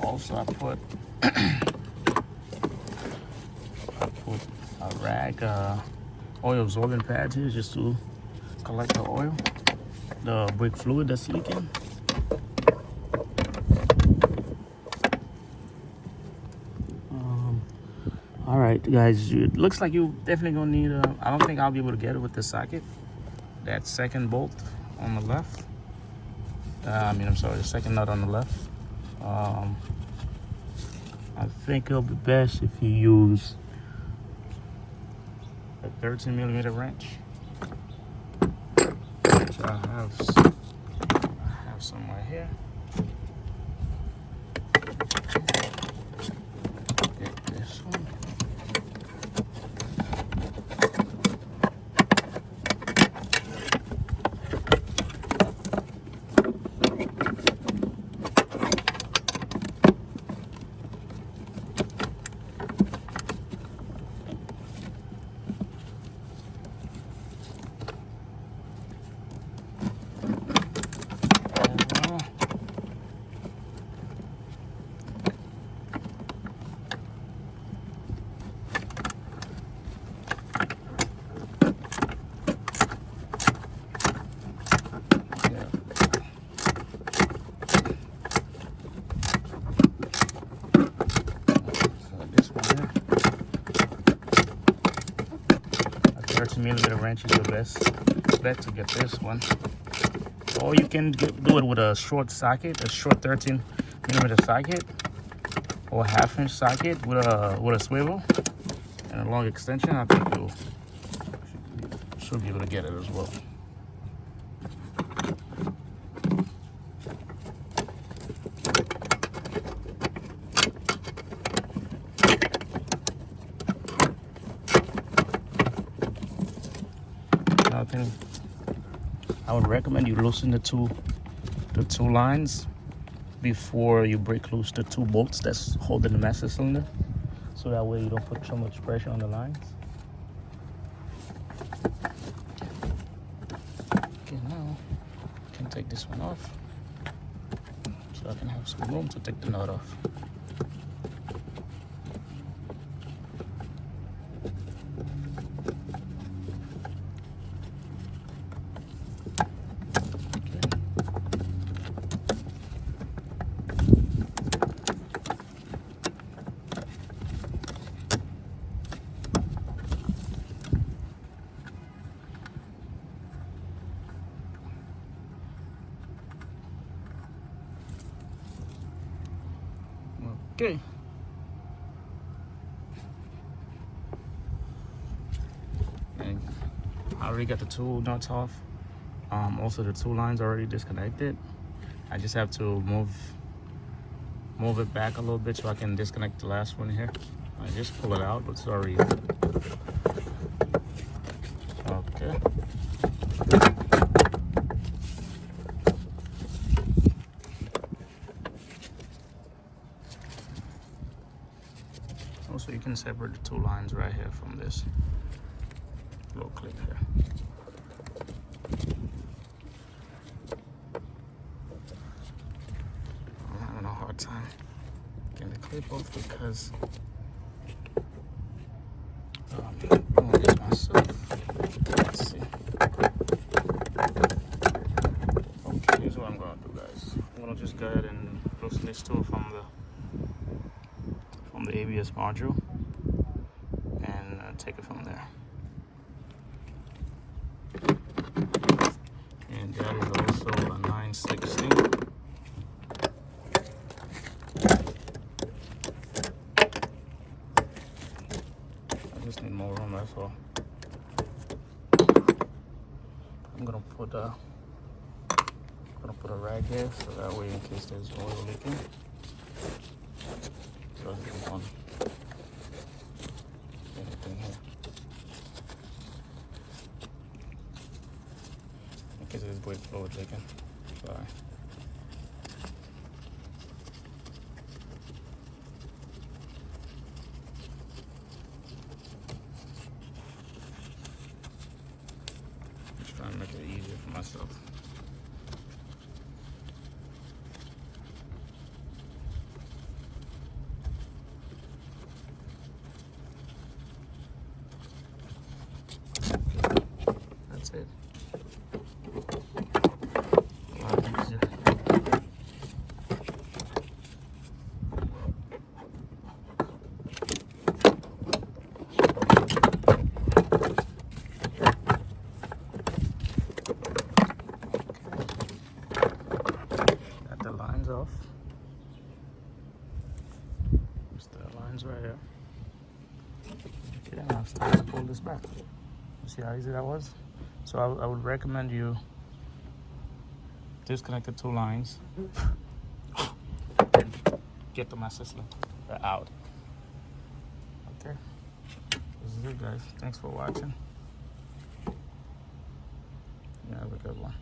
Also, I put a rag, oil absorbent pads here just to collect the oil, the brake fluid that's leaking. All right, guys, it looks like you definitely gonna need I don't think I'll be able to get it with the socket. That second bolt on the left. I'm sorry, the second nut on the left. I think it'll be best if you use a 13mm wrench, which I have some right here. Get this one. Millimeter wrench is the best bet to get this one. Or you can do it with a short socket, a short 13mm socket, or a 1/2-inch socket with a swivel and a long extension. I think you should be able to get it as well. Thing, I would recommend you loosen the two lines before you break loose the 2 bolts that's holding the master cylinder, so that way you don't put so much pressure on the lines. Okay, now I can take this one off so I can have some room to take the nut off. Okay. And I already got the 2 nuts off. Also the 2 lines already disconnected. I just have to move it back a little bit so I can disconnect the last one here. I just pull it out, but it's already okay. Also, you can separate the 2 lines right here from this little clip here. I'm having a hard time getting the clip off because I'm doing this myself. Let's see. Okay, here's what I'm gonna do, guys. I'm gonna just go ahead and loosen this tool from the ABS module and take it from there. And that is also a 9/16. I just need more room, that's all. I'm gonna put a rag here so that way in case there's oil leaking. So I want anything here. In case there's brake fluid leaking. Sorry. Just trying to make it easier for myself. it's time to pull this back. You see how easy that was? So I would recommend you disconnect the 2 lines and get the master cylinder out. Okay, this is it, guys. Thanks for watching. You have a good one.